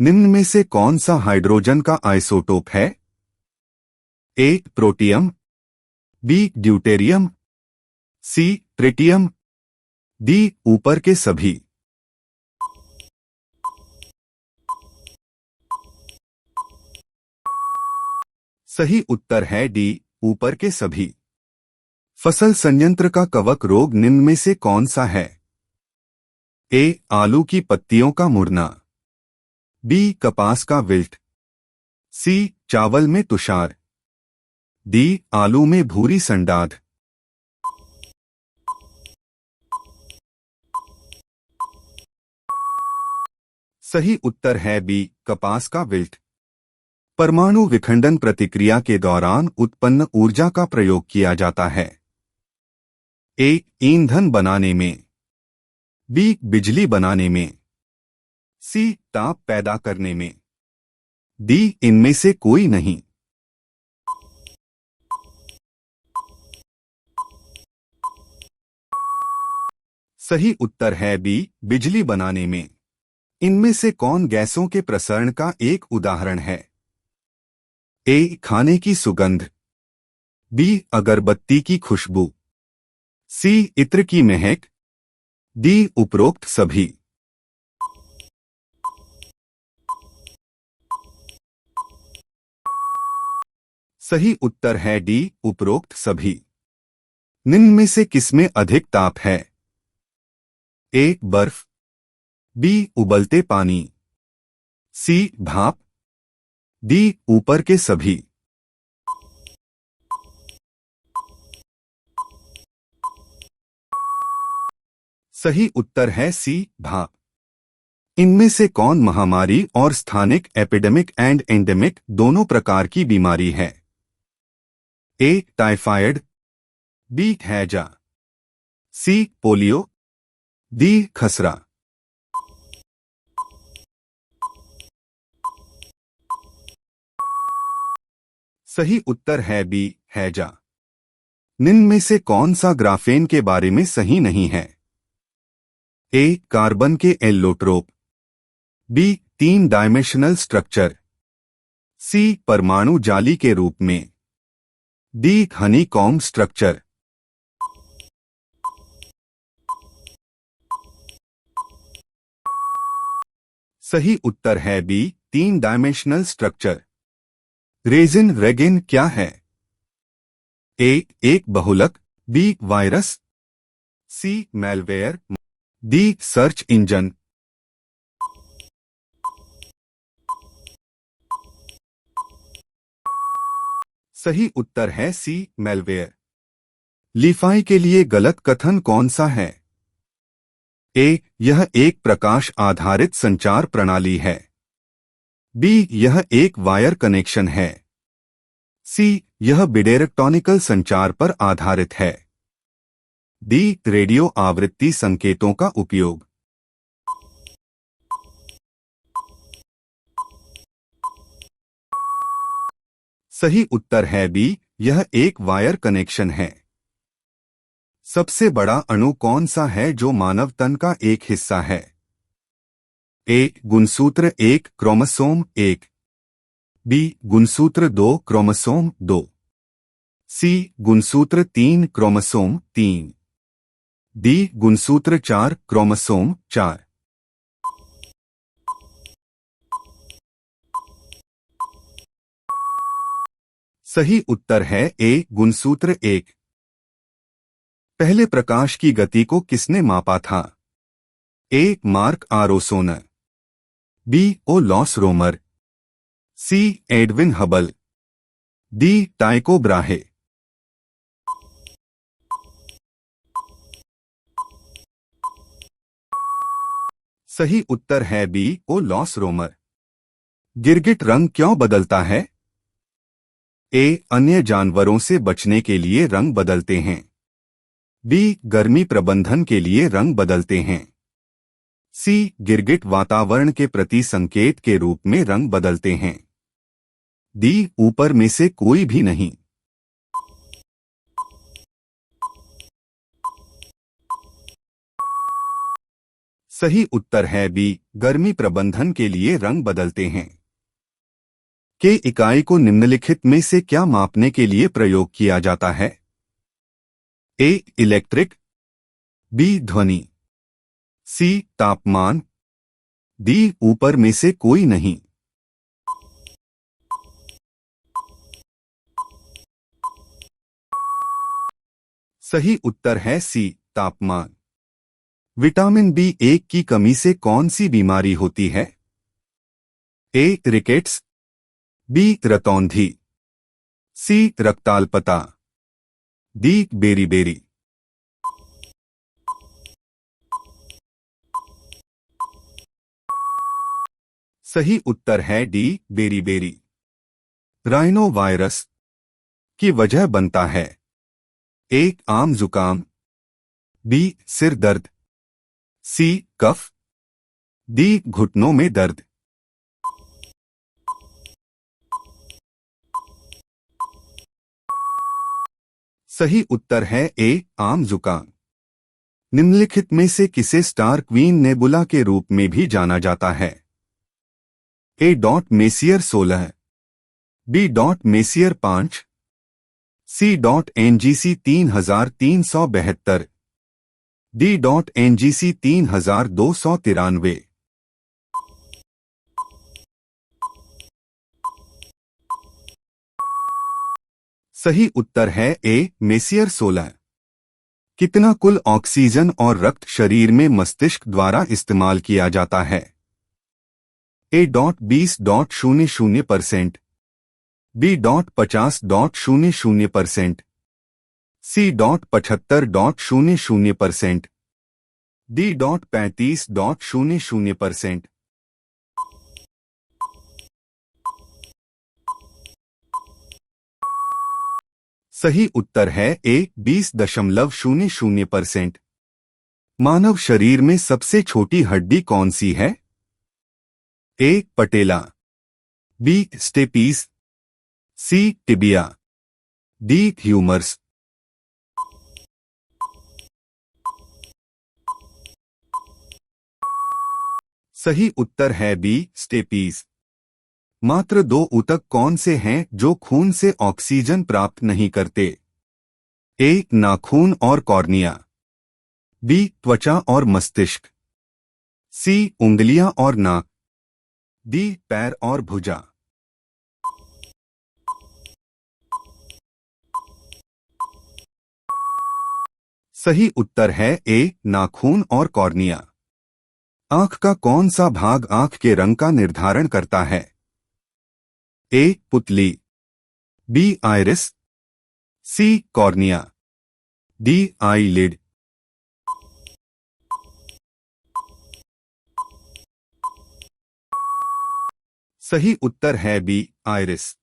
निम्न में से कौन सा हाइड्रोजन का आइसोटोप है? ए प्रोटियम, बी ड्यूटेरियम, सी ट्रिटियम, डी ऊपर के सभी। सही उत्तर है डी ऊपर के सभी। फसल संयंत्र का कवक रोग निम्न में से कौन सा है? ए आलू की पत्तियों का मुड़ना, बी कपास का विल्ट, सी चावल में तुषार, डी आलू में भूरी संडाद। सही उत्तर है बी कपास का विल्ट। परमाणु विखंडन प्रतिक्रिया के दौरान उत्पन्न ऊर्जा का प्रयोग किया जाता है। ए ईंधन बनाने में, बी बिजली बनाने में, सी ताप पैदा करने में, डी इनमें से कोई नहीं। सही उत्तर है बी बिजली बनाने में। इनमें से कौन गैसों के प्रसरण का एक उदाहरण है? ए खाने की सुगंध, बी अगरबत्ती की खुशबू, सी इत्र की महक, डी उपरोक्त सभी। सही उत्तर है डी उपरोक्त सभी। निम्न में से किसमें अधिक ताप है? ए बर्फ, बी उबलते पानी, सी भाप, डी ऊपर के सभी। सही उत्तर है सी भाप। इनमें से कौन महामारी और स्थानिक एपिडेमिक एंड एंडेमिक दोनों प्रकार की बीमारी है? ए टाइफाइड, बी हैजा, सी पोलियो, डी खसरा। सही उत्तर है बी हैजा। निम्न में से कौन सा ग्राफेन के बारे में सही नहीं है? ए कार्बन के एल्लोट्रोप, बी 3 डायमेंशनल स्ट्रक्चर, सी परमाणु जाली के रूप में, डी हनीकॉम्ब स्ट्रक्चर। सही उत्तर है बी 3 डायमेंशनल स्ट्रक्चर। रेजिन रेगिन क्या है? ए एक बहुलक, बी वायरस, सी मैलवेयर, डी सर्च इंजन। सही उत्तर है सी मैलवेयर। लीफाई के लिए गलत कथन कौन सा है? ए यह एक प्रकाश आधारित संचार प्रणाली है, बी यह एक वायर कनेक्शन है, सी यह बिडेरेक्टोनिकल संचार पर आधारित है, डी रेडियो आवृत्ति संकेतों का उपयोग। सही उत्तर है बी यह एक वायर कनेक्शन है। सबसे बड़ा अणु कौन सा है जो मानव तन का एक हिस्सा है? ए गुणसूत्र 1 क्रोमोसोम 1, बी गुणसूत्र 2 क्रोमोसोम 2, सी गुणसूत्र 3 क्रोमोसोम 3, डी गुणसूत्र 4 क्रोमोसोम 4। सही उत्तर है ए गुणसूत्र 1। पहले प्रकाश की गति को किसने मापा था? ए मार्क आरोसोनर, बी ओ लॉस रोमर, सी एडविन हबल, डी टाइको ब्राहे। सही उत्तर है बी ओ लॉस रोमर। गिरगिट रंग क्यों बदलता है? ए अन्य जानवरों से बचने के लिए रंग बदलते हैं, बी गर्मी प्रबंधन के लिए रंग बदलते हैं, सी गिरगिट वातावरण के प्रति संकेत के रूप में रंग बदलते हैं, डी ऊपर में से कोई भी नहीं। सही उत्तर है बी, गर्मी प्रबंधन के लिए रंग बदलते हैं। के इकाई को निम्नलिखित में से क्या मापने के लिए प्रयोग किया जाता है? ए इलेक्ट्रिक, बी ध्वनि, सी तापमान, डी ऊपर में से कोई नहीं। सही उत्तर है सी तापमान। विटामिन बी एक की कमी से कौन सी बीमारी होती है? ए रिकेट्स, बी रतौंधी, सी रक्ताल्पता, डी बेरीबेरी। सही उत्तर है डी बेरीबेरी। राइनो वायरस की वजह बनता है? ए आम जुकाम, बी सिर दर्द, सी कफ, डी घुटनों में दर्द। सही उत्तर है ए आम जुकाम। निम्नलिखित में से किसे स्टार क्वीन नेबुला के रूप में भी जाना जाता है? A dot Messier 16, B dot Messier 5, C dot NGC 3372, D dot NGC 3293। सही उत्तर है ए मेसियर 16। कितना कुल ऑक्सीजन और रक्त शरीर में मस्तिष्क द्वारा इस्तेमाल किया जाता है? A dot 20.00%, B dot 50.00%, C dot 75.00%, D dot 35.00%। सही उत्तर है ए 20.00%। मानव शरीर में सबसे छोटी हड्डी कौन सी है? ए पटेला, बी स्टेपीज, सी टिबिया, डी ह्यूमर्स। सही उत्तर है बी स्टेपीज। मात्र दो ऊतक कौन से हैं जो खून से ऑक्सीजन प्राप्त नहीं करते? ए नाखून और कॉर्निया, बी त्वचा और मस्तिष्क, सी उंगलियां और नाक, डी पैर और भुजा। सही उत्तर है ए नाखून और कॉर्निया। आंख का कौन सा भाग आंख के रंग का निर्धारण करता है? ए पुतली, बी आइरिस, सी कॉर्निया, डी आईलिड। सही उत्तर है बी आइरिस।